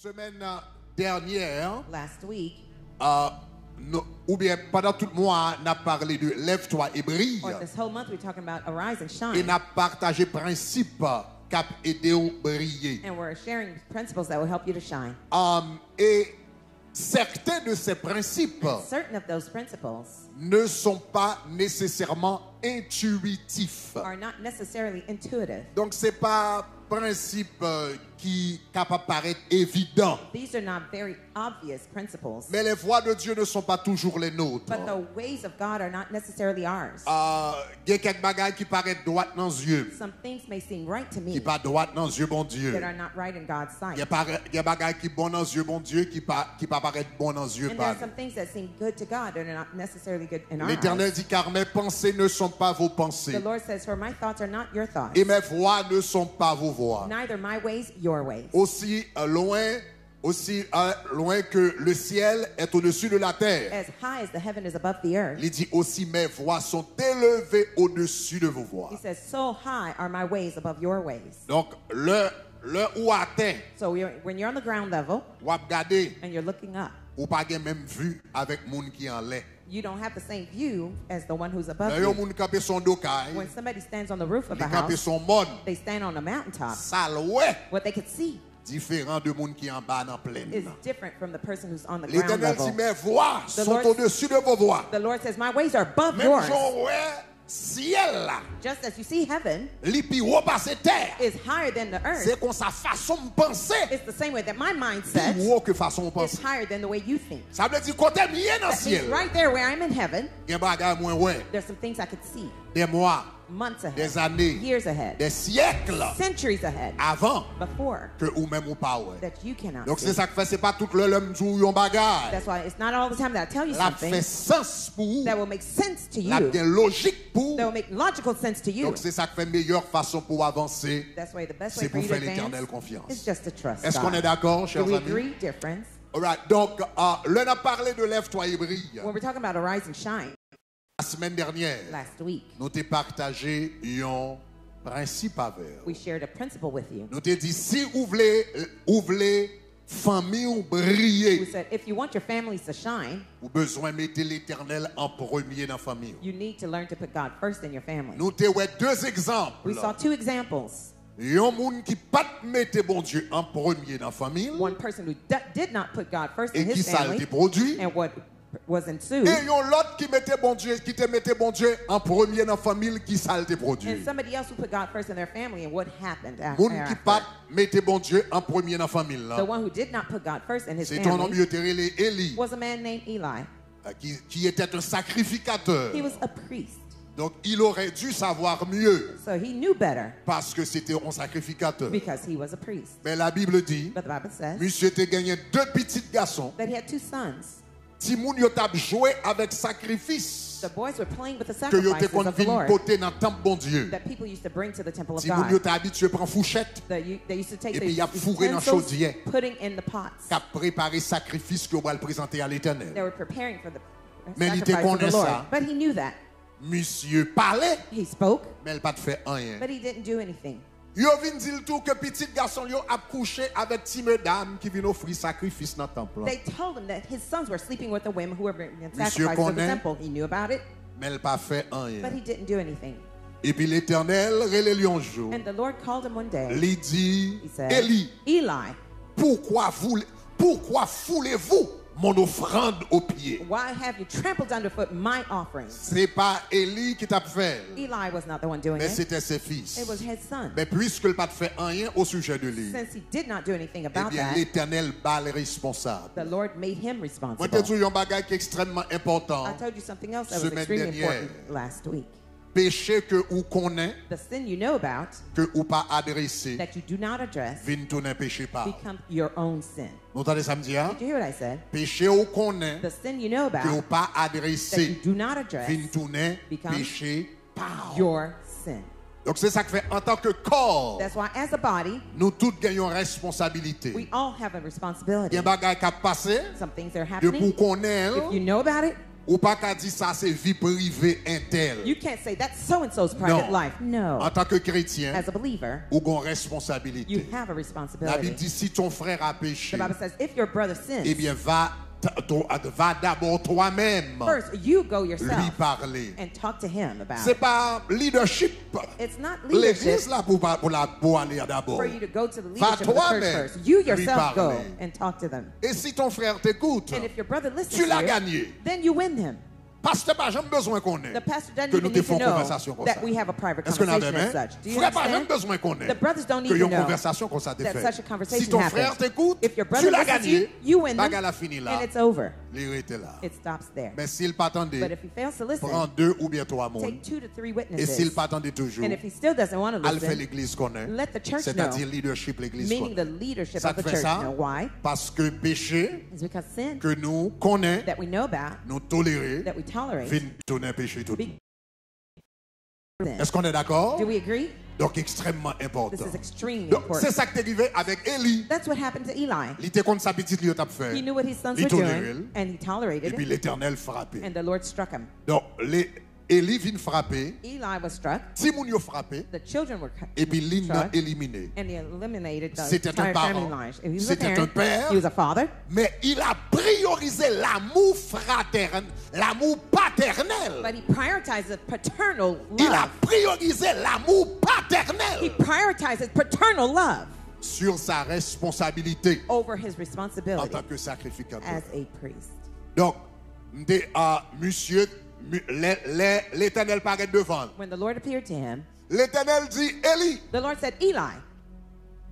Semaine dernière, Last week, ou bien pendant tout le mois, on a parlé de lève-toi et brille. or this whole month, we're talking about arise and Et shine. on a partagé principe cap aider ou briller. And we're sharing principles that will help you to shine. Et certains de ces principes Certain of those principles ne sont pas nécessairement intuitifs. are not necessarily intuitive. Donc c'est pas principe qui capable paraître évident. These are not very obvious principles. Mais les voies de Dieu ne sont pas toujours les nôtres. But the ways of God are not necessarily ours. Il y a quelques bagages qui paraissent droits dans les yeux, Some things may seem right to qui me pas droits dans les yeux, bon Dieu. that are not right in God's Il y sight. a des bagages qui sont bons dans les yeux, bon Dieu, qui pas paraître bons dans les yeux. And there are some things that seem good to God that are not necessarily good in our L'Éternel eyes. dit, car mes pensées ne sont pas vos pensées, The Lord says, for my thoughts are not your thoughts, et mes voies ne sont pas vos voies. neither my ways, your ways. Aussi loin que le ciel est au-dessus de la terre. As high as the heaven is above the earth. Il dit aussi, mes voies sont élevées au-dessus de vos voies. He says, so high are my ways above your ways. Donc, le ou atteint, So when you're on the ground level ou à regarder, and you're looking up, ou pas gen même vue avec moun qui en l'air. you don't have the same view as the one who's above Là, yon you. moun campé son dokay, When somebody stands on the roof of li a campé house, son mon, they stand on a mountaintop. ça ouais, What they could see différent de moun qui en bas dans plaine. is different from the person who's on the ground L'Éternel dit, level. mes voies The sont Lord- au-dessus de vos voies. The Lord says, my ways are above Même yours. j'en ouais, ciel là, Just as you see heaven li pi repasse terre. is higher than the earth, C'est comme sa façon de penser, it's the same way that my plus mindset haut que façon de is penser. higher than the way you think. Ça veut dire côté mieux dans le That means ciel. right there where I'm in heaven, Gen bagay moins ouais, there's some things I could see des mois, months ahead, des années, years ahead, des siècles centuries ahead, avant before que ou même ou pas ouais. that you cannot Donc see. c'est ça que fait, c'est pas tout le l'homme jou yon bagay. That's why it's not all the time that I tell you La something fait sens pour vous, that will make sense to la you, bien logique pour that vous. will make logical sense to you. Donc c'est ça que fait meilleure façon pour avancer. That's why the best C'est way for pour you to faire l'éternel advance confiance. is just to trust Est-ce qu'on est God. d'accord, Do chers we amis? agree, dear friends? Alright, donc l'on a parlé de lève-toi et brille. When we're talking about arise and shine, La semaine dernière, last week nous t'ai partagé un principe avec. we shared a principle with you. Nous t'ai dit si vous voulez famille ou We briller, said if you want your families to shine, vous besoin de mettre l'éternel en premier dans la famille. you need to learn to put God first in your family. Nous t'ai ouais deux exemples. We saw two examples. Yon moun qui pas mette bon Dieu en premier dans la famille One person who did not put God first in et qui his ça family, te produit. and what was ensued, Et yon l'autre qui mettait bon Dieu, qui te mettait bon Dieu en premier dans la famille, qui ça te produit. and somebody else who put God first in their family, and what happened Moun qui after. pas mettait bon Dieu en premier dans la famille The là. one who did not put God first in his C'est ton nom family mieux terrelé Élie was a man named Eli. qui était un sacrificateur. He was a priest, Donc il aurait dû savoir mieux so he knew better parce que c'était un sacrificateur. because he was a priest. Mais la Bible dit, But the Bible says monsieur te gagné deux petits garçons. that he had two sons. Si moun yo t'a joué avec sacrifice The boys were playing with the que yo te sacrifices kon of the vin Lord porter dans temple bon Dieu. that people used to bring to the temple of Si moun yo God. t'a habitué prendre fourchette, They used to take Et puis, the y a fourré dans utensils, chaudière. putting in the pots. qu'a préparé sacrifice que on va le présenter à They l'Éternel. were preparing for the Mais il te sacrifice of the connaît Lord. ça. But he knew that. Monsieur parlait, He spoke, mais il pas de fait rien. but he didn't do anything. Yo vin dire tout que petit garçon yo a couché avec ti madame qui vient offrir sacrifice dans le temple. They told him that his sons were sleeping with the women who were bringing Monsieur sacrifices to the connaît. temple. He knew about it, Mais il pas fait but rien. he didn't do anything. Et puis l'Éternel relève un jour. And the Lord called him one day. Il dit, He said, Élie, Eli, pourquoi foulez-vous mon offrande aux pieds? why have you trampled underfoot my offerings? C'est pas Élie qui t'a fait, Eli was not the one doing mais it. c'était ses fils. It was his son. Mais puisque il pas fait rien au sujet de lui, Since he did not do anything eh about bien that, l'Éternel bat les responsables. the Lord made him Moi, responsible. je te dis un bagage qui est extrêmement important. I told you something else that was Semaine extremely dernière. important last week. Péché que ou connaît, The sin you know about que ou pas adressé, that you do not address vient tourner péché pas. become your own sin. Vous entendez ça me dire? Did you hear what I said? Péché ou connaît, The sin you know que ou about pas that you adressé, do not address vient tourner become péché pas. your sin. Donc c'est ça que fait en tant que corps, That's why as a body, nous tous gagnons responsabilité. we all have a Il y responsibility. a des bagages qui passent Some things are de happening. pour connaître, If you know about it, Ou pas qu'à dire ça, c'est vie privée interne. You can't say that's so-and-so's private life. No. En tant que chrétien, As a believer, ou une you responsabilité. have a La Bible responsibility. dit si ton frère a péché, The Bible says if your brother sins, eh bien va d'abord toi-même first you go lui yourself parler. and talk to him about C'est it. pas leadership. It's not L'église leadership là pour aller d'abord. for you to go to the Va leadership of the church toi-même first. You lui yourself go parler. and talk to them. Et si ton frère t'écoute, And if your brother listens tu l'as to you, gagné. then you win him. Pasteur pas jamais besoin qu'on ait The pastor doesn't que even nous need to défendons know conversation comme ça. that we have a private Est-ce que nous conversation avons as such. Do you frère pas jamais understand? besoin qu'on ait The brothers don't need que to une know conversation comme ça te that fait. such a conversation Si ton frère happens. t'écoute, If your tu brother l'as listens to you, gagné. you win them, Bagarre a fini là. and it's over. L'irrité là. It stops there. Mais s'il pas But attendait, if he fails to listen, prends 2 ou bien 3 monde. take 2 to 3 Et witnesses. s'il pas attendait toujours, And if he still doesn't want to elle fait listen, l'église connaît. let the church C'est-à-dire know, leadership l'église meaning the connaît. leadership Ça of the te fait church ça know. Why? parce que péché It's because sin que nous connaît, that we know about, nous tolérer, that we tolerate, vient tourner péché tout. be sin. Est-ce qu'on est d'accord? Do we agree? Donc extrêmement important. This is extremely Donc c'est important. ça qui est arrivé avec Élie. That's what happened to Eli. Il était contre sa petite lui a fait. He knew what his sons Il were tolérait, doing, and he et tolerated puis it, l'Éternel frappé. and the Lord struck him. Donc Élie vient frapper, Eli was struck, Timoun yo frappé, the children were et puis l'île n'a struck, éliminé. and he eliminated the C'était un entire parent. family line. He was a C'était un parent, père. he was a father, Mais il a priorisé l'amour fraternel, l'amour paternel. but he prioritized the paternal Il a love. priorisé l'amour He paternel prioritizes paternal love sur sa responsabilité over his en responsibility tant que sacrificateur. as a priest. Donc, monsieur, l'Éternel paraît devant. When the Lord appeared to him, L'Éternel dit, Élie, the Lord said, Eli,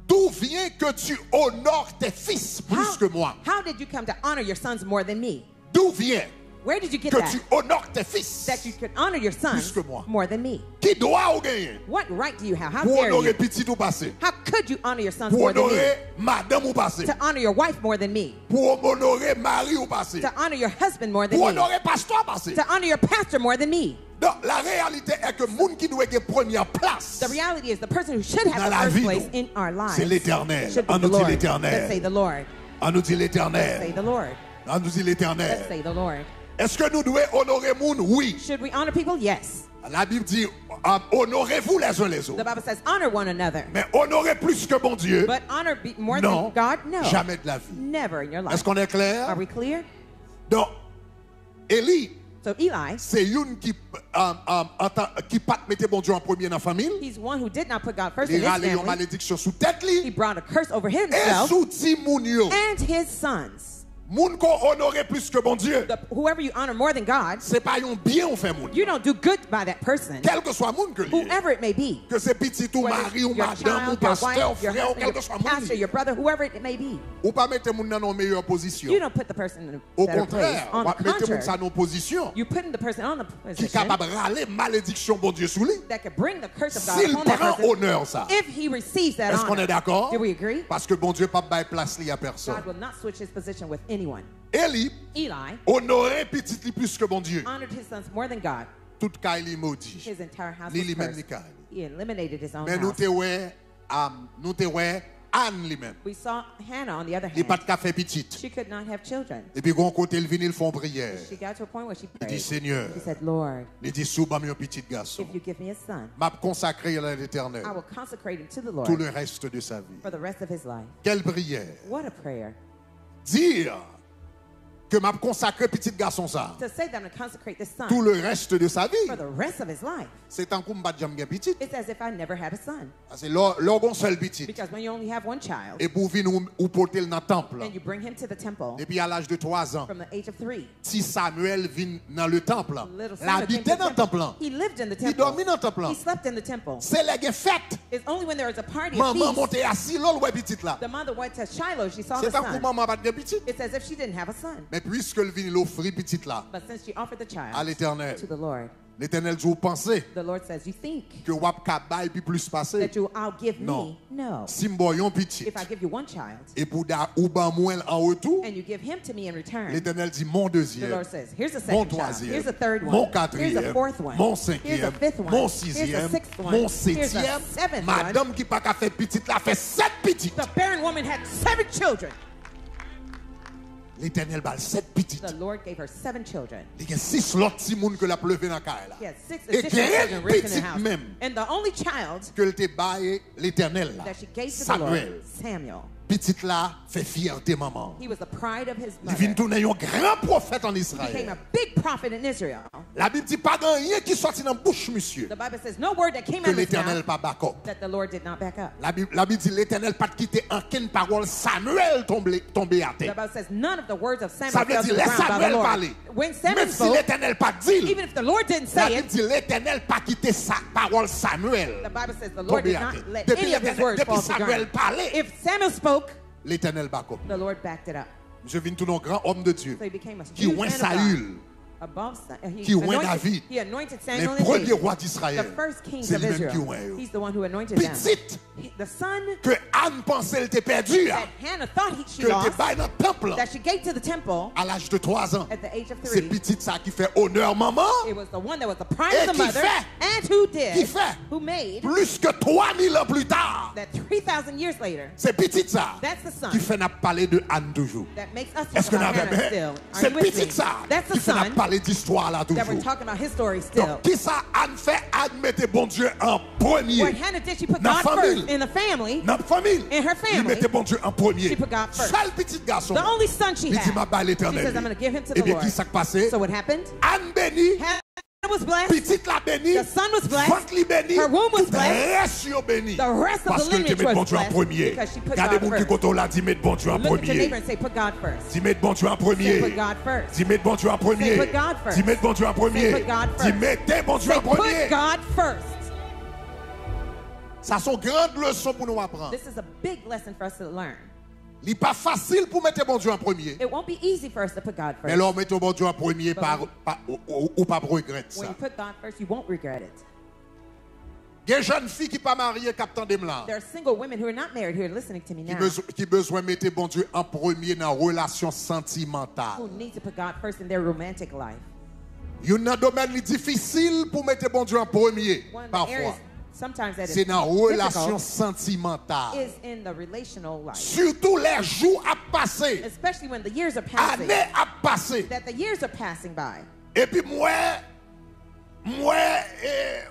d'où vient que tu honores tes fils plus que moi? how did you come to honor your sons more than me? D'où vient Where did you get que that? tu honores tes fils? That you could honor your sons Plus que moi. more than me. Qui doit ou gagner? What right do you have? How Pour dare honorer you? petit ou passé? How could you honor your sons Pour more than me? honorer madame ou passé? To honor your wife more than me? Pour honorer mari ou passé? To honor your husband more than Pour me? honorer pasteur passé? To honor your pastor more than me? Donc, la réalité est que moun qui doit gagner première place, The reality is the person who should Dans have la the first vie, place nous, in our lives c'est l'Éternel. should be On the nous dit Lord. l'Éternel. Let's say the Lord. on nous dit Let's say l'Éternel. the Lord. On nous dit Let's l'Éternel. say the Lord. Est-ce que nous devons honorer moun? Oui. Should we honor people? Yes. La Bible dit, honorez-vous les uns les The autres. Bible says honor one another. Mais honorer plus que mon Dieu, But honor more non, than God? No. jamais de la vie. Never in your life. Est-ce qu'on est clair? Are we clear? Donc, Élie, So Eli, c'est une qui pas mettre bon Dieu en premier dans la famille. he's one who did not put God first in Il his râle une family. malédiction sous tête He li. brought a curse over Et himself sous ti moun yo. and his sons. Moun ko honorer plus que bon Dieu. Whoever you honor more than God, C'est pas un bien on fait moun. you don't do good by that person, Quel que soit moun que li. whoever it may be. Que c'est petit ou Whether mari ou your madame ou child, your pasteur, wife, your frère ou husband, quel que your soit moun pastor, li. your brother, whoever it may be. Ou pas mettre moun dans une meilleure position. You don't put the person in a Au better place. contraire, On on va the mettre moun ça contrary, dans position you put the person on the qui est position capable de râler malédiction bon Dieu sous lui. that could bring the curse of God S'il upon that prend person honneur ça. if he receives that Est-ce qu'on est honor. d'accord? Do we agree? Parce que bon Dieu pas bail place li à personne. God will not switch his position with anyone. Élie Eli honorait petit li plus que bon Dieu. honored his sons more than God. Tout cas il maudit. His entire house Ni was lui-même ni cursed. Kaï. He eliminated his own Mais nous house. te ouais Anne lui-même. We saw Hannah on the other Il pas hand. de café petite. She could not have children. Et puis gon côté il vient ils font prière. She got to a point where she Il dit prayed. Seigneur, She said, Lord, il dit sous bam un petit garçon. if you give me a son, M'a consacré à l'Éternel I will consecrate him to the tout Lord le reste de sa vie. for the rest of his life. Quelle prière. What a prayer. Dire que m'a consacré petit garçon ça To say that I'm going to consecrate this son tout le reste de sa for vie. the rest of his life. C'est un coup m'bat jamais gen petit. It's as if I never had a son. C'est l'orgon seul petit. Because when you only have one child Et pour venir ou porter dans le temple. and you bring him to the temple Et puis à l'âge de 3 ans, from the age of 3, si Samuel vient dans le temple, little il Samuel came to habitait the dans le temple. temple. He lived in the Il dormait temple. dans le temple. He slept in the temple. C'est la guerre fête. It's only when there was a party of Maman feast, monte assis là, ouais petit là. the mother went to Shiloh, she saw the C'est un coup son. maman pas de petit. It's as if she didn't have a son. Mais puisque le vient l'offrir petit là But since she offered the à child l'Éternel, to the Lord, l'Éternel dit vous pensez the Lord says, you think que wap ka bay puis plus passer. that I'll give Non. me? No. Si m'boyon petit If I give you one child et pour da ou ban moins en retour, and you give him to me in return, l'Éternel dit mon the deuxième, Lord says, here's a mon second child, troisième, here's a third one, mon here's a quatrième, fourth one, mon here's a cinquième, fifth one, mon here's sixième, a sixth one, mon here's a septième. seventh one. Madame qui pas qu'à faire petite là fait 7 petites. The barren woman had 7 children. L'Éternel bal 7 petites. The Lord gave her 7 children. Il y a 6 l'autre petits moun que la pleuvé dans la She had 6 Et additional quelle children raised in petite her house. même And the only child que le te baille l'Éternel là. that she gave to the Samuel. Lord, Samuel. Petite là fait fierté maman. He was the pride of his Il vient mother. tourner un grand prophète en He became Israël. a big prophet in Israel. La Bible dit pas grand rien qui sortit dans bouche monsieur The Bible says no word that came que out of his l'Éternel mouth pas back up. that the Lord did not back up. La Bible dit l'Éternel pas quitté aucune parole Samuel tombé à The terre. Bible says none of the words of Samuel Ça veut fell to dire the laisse ground by the Samuel Lord. parler. When Samuel Même si spoke, l'Éternel pas dit, even if the Lord didn't la say Bible it, dit l'Éternel pas quitté sa parole Samuel. the Bible says the Lord tombé did à not terre. let Depuis any of his l'Éternel- words depuis fall to the Samuel ground. parlait, If Samuel spoke, l'Éternel back up. the Lord backed it up. Je viens tout un grand homme de Dieu So he became a qui huge oint man of God. Saül, Above he qui oint anointed- David, He anointed les Samuel and premiers David, rois the d'Israël. first kings C'est of lui-même qui Israel. oint eux. He's the one who anointed them. Petite The son que Anne pensait elle était perdue, that Hannah thought she que elle était lost, baille dans le temple that she gave to the temple à l'âge de 3 ans. at the age of C'est 3. petite ça qui fait honneur maman. It was the one that was the pride Et of the qui mother, fait? and who Qui did, fait? who made Plus que 3000 ans plus tard. that 3,000 years later, C'est petite ça that's the son qui fait n'a parler de Anne toujours. that makes us Est-ce talk que about nous Hannah avons still. Are C'est you with me? petite ça That's qui the fait n'a son parler d'histoire là that we're toujours. talking about his story still. Donc qui ça Anne fait? Anne mettait bon Dieu en premier. What Hannah did, she put Dans God famille. first in the family. Notre famille. In her Il family, mettait bon Dieu en premier. she put God first. Seul petit garçon. The only son she Il dit had. m'a balle She l'éternel. says, I'm going to give him to Et the bien Lord. qui s'est passé? So what happened? Anne bénie. Hannah was blessed. Petite la bénie. The son was blessed. Ventre li béni. Her womb was Tout blessed. reste yo béni. The rest of Parce the que tu lineage mets bon was Dieu en blessed premier. because she put Regardez God mon qui first. koto là, dit mettre bon Dieu en Look at your neighbor premier. and say, put God first. Dis mettre bon Dieu en Say, premier. put God first. Dis mettre bon Dieu en premier. Say, put God first. Dis mettre bon Dieu en premier. Say, put God Dis first. mettez bon Dieu Say, en premier. put God first. Ça sont grandes leçons pour nous apprendre. This is a big lesson for us to learn. Il n'est pas facile pour mettre bon Dieu en premier. It won't be easy for us to put God Mais first. alors mettre bon Dieu en premier ou pas regret When ça. you put God first, you won't regret it. Il y a une jeune fille qui n'est pas mariée, captain de là, There are single women who are not married who are listening to me now, qui besoin de mettre bon Dieu en premier dans la relation sentimentale. who need to put God first in their romantic life. Il y a un domaine difficile pour mettre bon Dieu en premier, One of the parfois. areas sometimes that C'est is dans la relation difficult sentimentale. is in the relational life, Surtout les jours à passer, especially when the years are passing, années à passer. that the years are passing by. Et puis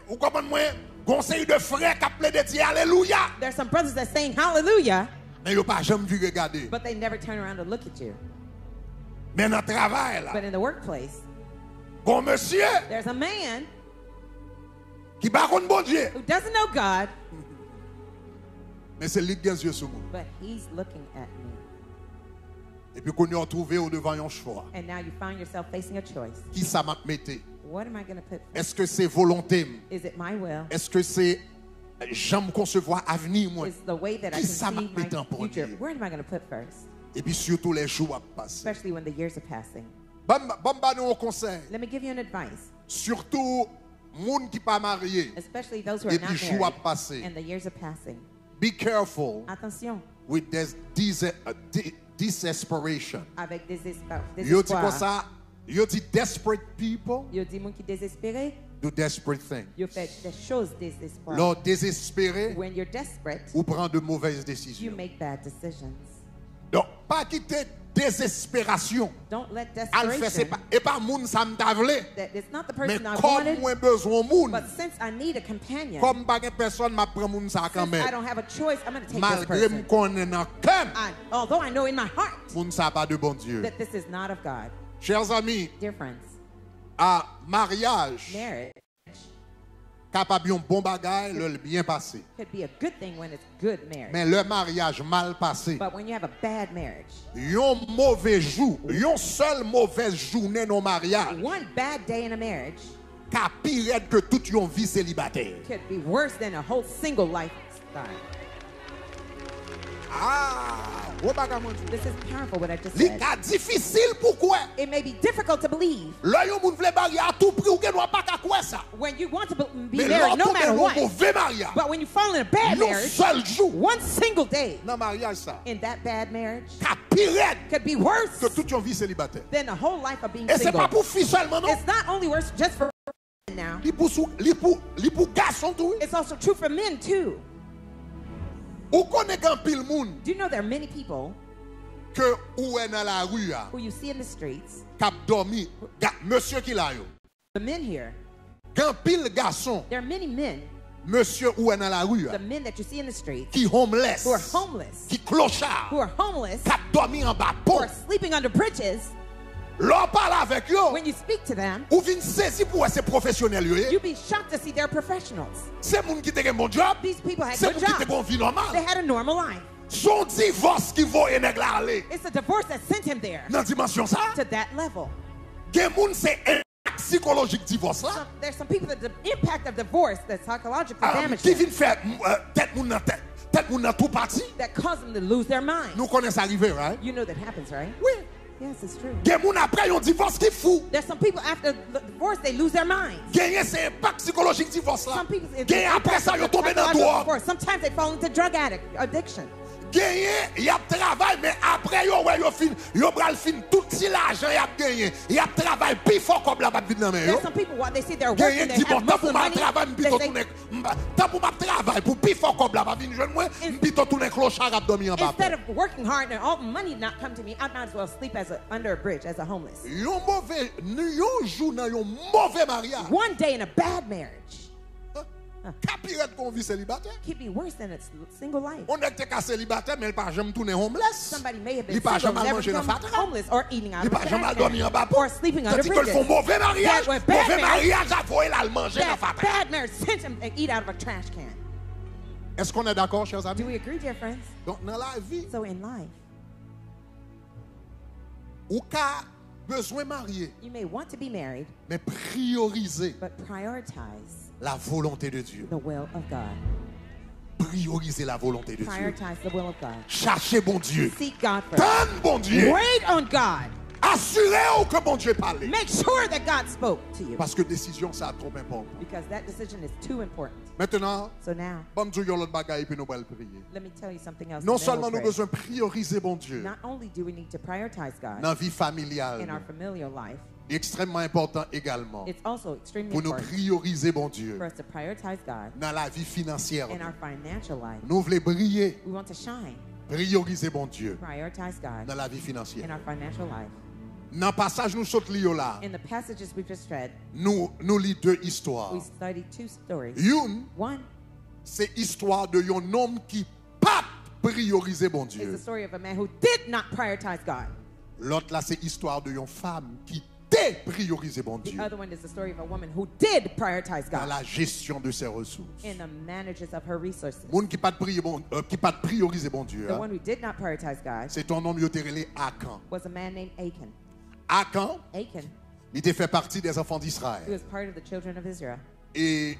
ou comment moi, conseil de frère qui appelé de dire alléluia. There's some brothers that saying hallelujah, Mais ils n'ont pas jamais vu regarder. but they never turn around to look at you. Mais dans le travail, là, But in the workplace, bon monsieur there's a man qui bat contre bon Dieu. who doesn't know God, Mais c'est lui qui a les yeux sur moi. but he's looking at me. Et puis qu'on y a trouvé au devant un choix. And now you find yourself facing a choice. Qui ça m'a mette? What am I going to put first? Est-ce que c'est volonté? Is it my will? Est-ce que c'est j'aime concevoir avenir moi? Is the way that I Qui ça m'a conceive mette en my future? premier? Where am I going to put first? Et puis surtout les jours à passer. Especially when the years are passing. Bon bah nous un conseil. Let me give you an advice. Surtout monde qui pas marié. Especially those who are Et not puis jours à married passer. and the years are passing. Be careful Attention with this desperation. avec Yo dit quoi désespoir. ça? Yo dit desperate people Yo dis moun qui désespéré, do desperate things. yo fait des choses désespoir. Lors désespéré, When you're desperate, ou prend de mauvaises you décisions. make bad decisions. Donc, pas quitter désespération. Don't let Al fait c'est desperation, pas et pas moun ça m'ta vle. that it's not the Mais person I comme wanted, moi besoin moun, but since I need a companion, comme pas gen personne m'a prend moun ça quand since I même. don't have a choice, I'm going to take this Malgré m person. connaît dans cœur, Although I know in my heart moun ça pas de bon Dieu. that this is not of God. Chers amis, Dear friends, à mariage, marriage capable un bon bagay, le bien passé. could be a good thing when it's good marriage. Mais le mariage mal passé, But when you have a bad marriage, yon mauvais jour, yon seul mauvaise journée dans mariage, one bad day in a marriage ka pire que toute yon vie célibataire. could be worse than a whole single lifestyle. Ah, gros bagay mon Dieu. This is powerful what I just Li said. ka difficile pourquoi? It may be difficult to believe Là yon moun vle bari à tout prix ou gen pas ka kwe ça. when you want to be Mais married là no tombe matter un what. mauvais mariage. But when you fall in a bad Yon marriage, seul jour one single day dans mariage ça, in that bad marriage ka pire could be worse que toute yon vie célibataire. than the whole life of being Et c'est single. pas pour fille seulement non. It's not only worse just for men now, Li pour garçon tout. it's also true for men too. Ou connaît gan pile moun Do you know there are many people que ou est dans la rue, who you see in the streets, cap dormi, monsieur qui là yo. the men here, Gan pile garçon, there are many men, monsieur ou est dans la rue, the men that you see in the streets, qui homeless, who are homeless, qui clochard, who are homeless, cap dormi en bas who pont. are sleeping under bridges. L'on parle avec yo, When you speak to them, ou vin saisi pour ces professionnels yo. you'd be shocked to see they're professionals. C'est moun qui te gen bon job, These people had c'est good moun qui te jobs. bon vie They normale. had a normal life. Son divorce qui voye nèg la aller. It's a divorce that sent him there Dans dimension ça, to that level. gen moun c'est un psychologique divorce là. So there's some people that the impact of divorce that psychologically damage Qui them, vin faire tête moun nan tout parti. that cause them to lose their mind. Nous connaissons ça arriver, right? You know that happens, right? Oui. Yes, it's true. Gen moun après yon divorce qui fou. There's some people after the divorce they lose their minds. Gagner c'est impact psychologique divorce là. Some people Gagner après ça yo tombe dans psychological drogue. divorce. Sometimes they fall into drug addiction. Gagner, y a travail mais après yo ouais yo bral fin tout ti l'argent y a gagné. Y a travail puis fort comme la pas vite nan men yo. There's some people while they see they're Gagner working, dit they bon have temps muscle pour ma money. travail They m'pito say, tourner temps pour ma travail pour puis fort comme la pas vinn joindre moi m'pito tourner clochard a dormi en bas. instead of working hard and all the money not come to me, I might as well sleep under a bridge as a homeless. Yon mauvais yon jour dans yon mauvais mariage. One day in a bad marriage Capirette qu'on vit célibataire. could be worse than a single life. On était qu'à célibataire mais il pas jamais tourner homeless. Somebody may have Il been pas single, jamais never manger dans become fatra. homeless or eating out Il of a pas jamais trash dormi en bas can or sleeping under Tandis que le font bridges. mauvais mariage. That was bad Mauvais marriage. mariage a voyé là le manger dans That fatra. bad marriage sent him to eat out of a trash can. Est-ce qu'on est d'accord, chers Do amis? we agree, dear friends? Donc dans la vie, So in life, ou ka besoin marier, you may want to be married, mais prioriser but prioritize la volonté de Dieu. the will of God. Prioriser la volonté de Dieu. Prioritize the will of God. Cherchez bon Dieu. Seek God first. Donne bon Dieu. Wait on God. Assurez-vous que bon Dieu parle. Make sure that God spoke to you, Parce que décision, ça a trop important. because that decision is too important. Maintenant, So now, bon Dieu, yon l'autre bagaille, puis nous allons prier. let me tell you something else. Non and then we'll seulement nous pray. besoin prioriser bon Dieu Not only do we need to prioritize God dans la vie familiale, in our familial life, extrêmement important également it's also extremely pour nous important prioriser bon Dieu for us to prioritize God dans la vie financière. in our financial life. Nous voulons briller, We want to shine. prioriser bon Dieu Prioritize God dans la vie in financière. our financial life. Dans le passage nous saute là, In the passages we just read, nous lisons deux histoires. we studied two stories. Une, One c'est l'histoire de un homme qui pas prioriser bon is the Dieu. story of a man who did not prioritize God. L'autre là, c'est l'histoire de une femme qui déprioriser bon The Dieu other one is the story of a woman who did prioritize dans God la gestion de ses ressources. in the manages of her resources. Monde qui pas prioriser bon Dieu. The one who did not prioritize God C'est un homme qui était relé Akan. was a man named Achan. Akan, Achan, il était fait partie des enfants he d'Israël. was part of the children of Israel. Et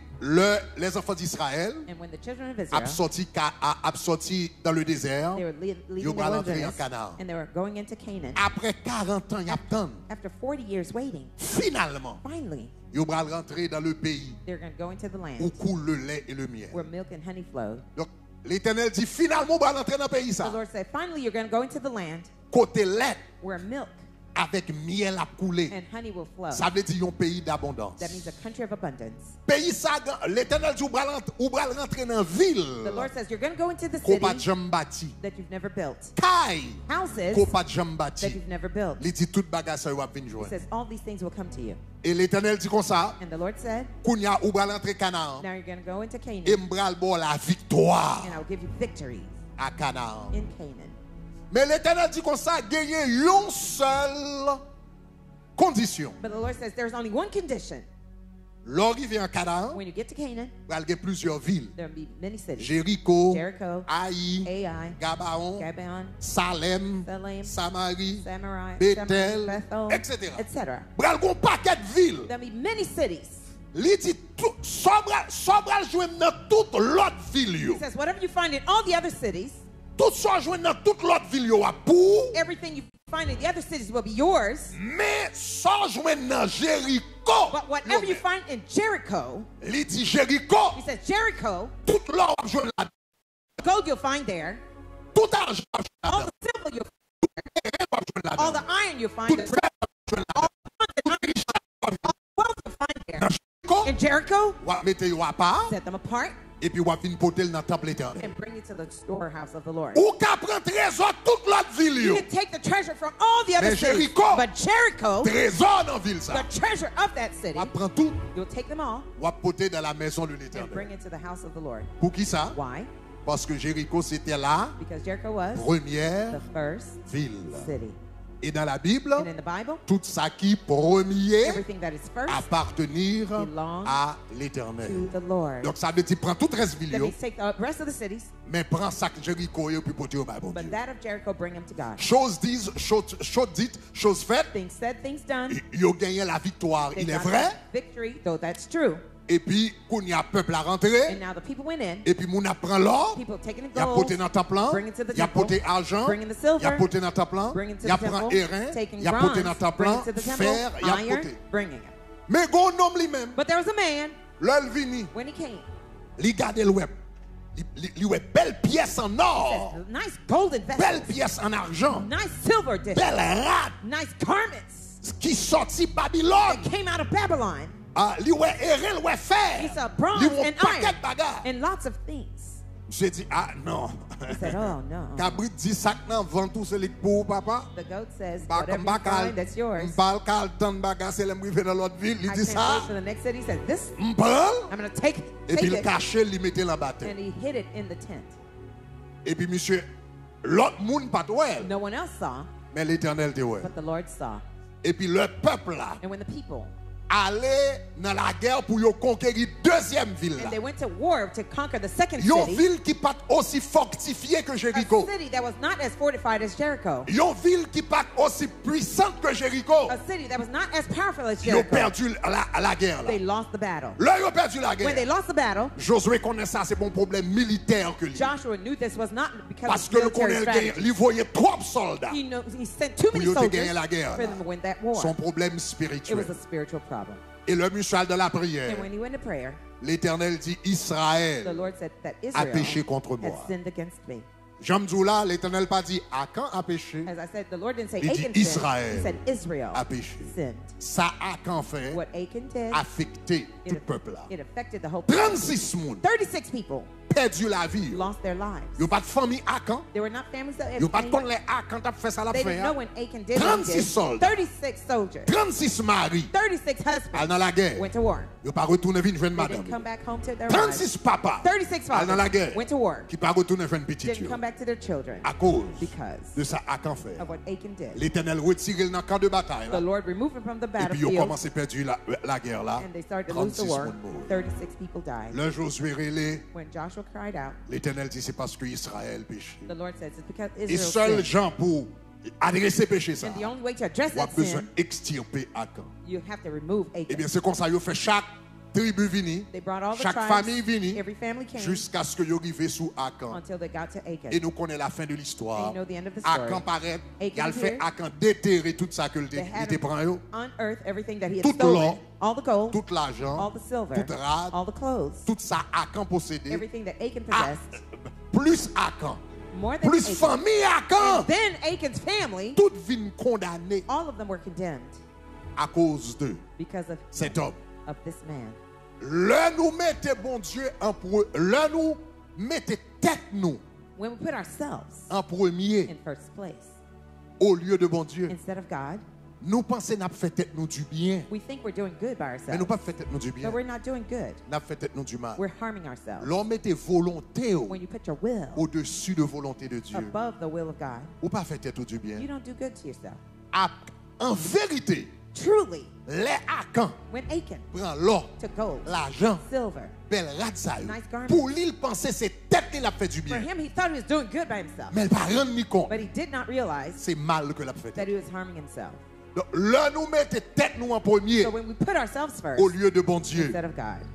les enfants d'Israël And when the children of a Israel, sorti dans le désert. they were leaving Yo the bral entrer en wilderness Canaan. and they were going into Canaan. Après 40 ans, il attend. After 40 years waiting, Finalement, finally, il va rentrer dans le pays they're going to go into the où land coule le lait et le miel. where milk and honey flow. Donc, l'Éternel dit finalement, on va rentrer dans le pays The ça. Lord said, finally, you're going to go into the land Côté lait where milk avec miel à couler. and honey will flow. Ça veut dire un pays d'abondance. That means a country of abundance. Pays ça, l'Éternel dit on va rentrer dans la ville. The Lord says, you're going to go into the Qu'on pas city jamais bâti. that you've never built. Caille Houses qu'on pas jamais that bâti. you've never built. Il dit toute bagage ça va venir He joindre. says, all these things will come to you. Et l'Éternel dit comme ça, And the Lord said, Kounya ou va rentrer Canaan. now you're going to go into Canaan, Et m'bral bon la victoire and I'll give you victories à Canaan. in Canaan. Mais l'Éternel dit comme ça, gagner une seule condition. But the Lord says, there's only one condition. L'arrivée en Canaan, When you get to Canaan, il y a plusieurs villes. there will be many cities. Jéricho, Jericho, Haï, Ai, Gabaon, Gabaon, Salem, Salem, Samarie, Samaria, Bethel, Bethel, etc. etc. Bral gon paquet de villes. There'll be many cities. Li dit sobral joindre dans toute l'autre ville yo. He says, whatever you find in all the other cities, Tout ça joindre dans toute l'autre ville yo a pour. everything you find in the other cities will be yours. Mais ça joindre dans Jéricho. But whatever you find in Jericho, Li dit Jéricho. he says, Jericho, Tout l'or joindre là. gold you'll find there, Tout argent all joindre the silver you'll là. all the iron you'll find, Tout the frère joindre là. wealth you'll find there. Dans Jéricho, In Jericho, wa mettez yo à part. set them apart. Et puis, on vient porter dans le temple éternel. and bring it to the storehouse of the Lord. Ou qu'à prendre trésor toute l'autre ville. You Yo. can take the treasure from all the other Mais cities, Jericho, but Jericho, Trésor dans la ville, ça. the treasure of that city, On prend tout. you'll take them all On porter dans la maison de and l'éternel. bring it to the house of the Lord. Pour qui ça? Why? Parce que Jéricho, c'était la Because Jericho was première the first ville. city. Et dans la Bible, And in the Bible, tout ça qui premier everything that is first appartenir belongs à to l'éternel. the Lord. Donc ça veut dire prends tout reste That ville, means take the rest of the cities, mais prends ça que Jéricho et puis porter au Bible. but that of Jericho, bring them to God. Chose dite, chose faite, Things said, things done. ils ont gagné la victoire, They il est got vrai. the victory, though that's true. Et puis, quand il y a peuple à And rentrer, now the people went in. et puis mon apprend l'or, People taking the il a gold, porté dans le temple, bring it to the il a temple, porté argent, bring in the il a silver, porté dans le temple, bring it to il a the prend temple, airain, taking il a porté dans bronze, le temple, bring it to the temple, fer, il a iron, porté. bringing it. Mais gon homme lui-même, But there was a man, l'œil vini, when he came, il garde le web. Il ouais belle pièce en or, nice golden belle vessels, pièce en argent, nice silver dishes, belle rade nice garments qui sortit Babylone. that came out of Babylon. Ah, li ouais airain, li ouais He fer. saw bronze Li ouais and paquet iron de bagarre. and lots of things. J'ai dit, ah non. He said, oh no. Cabrit dit ça nan vend tout c'est pour papa. The goat says, Ba whatever you bakal, find, that's yours. m'bal kal tan bagarre c'est l'aime rive dans l'autre ville. Il I dit can't ça. wait for the next city. He said, this, M'bal. I'm going to take Et puis il it. cache, il mettait dans bataille. And he hid it in the tent. Et puis monsieur, l'autre monde pas ouais, No one else saw, mais l'Éternel te ouais. but the Lord saw. Et puis le peuple là And when the people, allait dans la guerre pour yo conquérir deuxième ville and là. they went to war to conquer the second Yon city, ville qui pas aussi fortifiée que Jéricho. a city that was not as fortified as Jericho, Yon ville qui pas aussi puissante que Jéricho. a city that was not as powerful as Ils ont Jericho. perdu la guerre là. They lost the battle. Là, ils ont perdu la When they guerre. lost the battle, Josué connaît ça, c'est bon problème militaire que lui. Joshua knew this was not because Parce of que le military colonel strategy. il voyait trop de soldats. He sent too many Pour soldiers gagner la guerre, for là. them to win that war. Son problème It was spirituel. a spiritual problem. Et le mutual de la prière, And when he went to prayer, l'Éternel dit the Israël Lord said that a péché Israel contre had moi. sinned against me. Jamdoula, l'Éternel pas dit Akan a péché. As I said, the Lord didn't say Il dit Achan Israël sinned. He said Israel a péché. sinned. Ça Akan fait What Achan did, affecté tout it, le peuple là. it affected the whole people. 36 moun 36 people perdu la vie. lost their lives. Yo pas de famille Akan. They were not families that Yo pas de had kon les Akan t'a fait ça la They fait. didn't know when Achan did what he 36 did. soldats. 36 soldiers, 36 maris 36 al husbands dans la guerre. went to war. Yo pas retourner vinn jeune They didn't come madame. back home to their wives. 36 papas 36 al dans la fathers guerre went to war. qui pas retourner jeune petite Didn't yo. come back to their children À cause because de ça Akan fait. of what Achan did. L'Éternel retire dans le camp de bataille The là. Lord removed him from the Et puis ils ont battlefield commencé à perdre la guerre là. and they started to lose the 36 war. moun mort. 36 people died. Le Josué relé, When Joshua cried out, l'Éternel dit c'est parce que Israël péché. the Lord says it's because Et Israel seul sinned. Jean pour adresser péché ça. And the only way to address On a that besoin sin, d'extirper Akan. you have to remove Eh bien Achan. c'est comme ça ils ont fait chaque tribu vini, They brought all the chaque tribes, famille vini, every family came jusqu'à ce que ils arrivent sous Akan. until they got to Achan. Et nous connaissons la fin de l'histoire. And you know the end of the story. Akan paraît, il a Achan fait here. Akan déterrer tout ça que il They had était prend yo. unearthed everything that he had Tout stolen, l'or, all the gold, tout l'argent, all the silver, tout rad, all the clothes, tout ça Akan possédé. everything that Achan Ah, possessed, plus Akan, more than plus Achan. famille Akan, And then Achan's family, toutes viennent condamnées all of them were condemned à cause de because of cet homme. this man. Le nous mettez bon Dieu le nous mettez tête nous When we put ourselves en premier in first place au lieu de bon Dieu. instead of God, Nous pensons n'a fait tête nous du bien, we think we're doing good by mais ourselves, nous pas fait tête nous du bien. but we're not doing good. N'a fait tête nous du mal. We're harming ourselves. L'homme mettez volonté When you put your will au-dessus de volonté de Dieu. above the will of God, Ou pas fait tête du bien. you don't do good to yourself. En vérité, Truly, les Akan when Achan prend l'or, took gold, l'argent, silver, belle ratsaille. Nice garment. Pour lui, il pensait c'est tête qu'il a fait du for bien. him, he thought he was doing good by himself, Mais il pas rendre ni compte. but he did not realize C'est mal que l'a fait. that he was harming himself. Donc, là, nous mettez tête nous en premier So when we put ourselves au first lieu de bon Dieu. instead of God,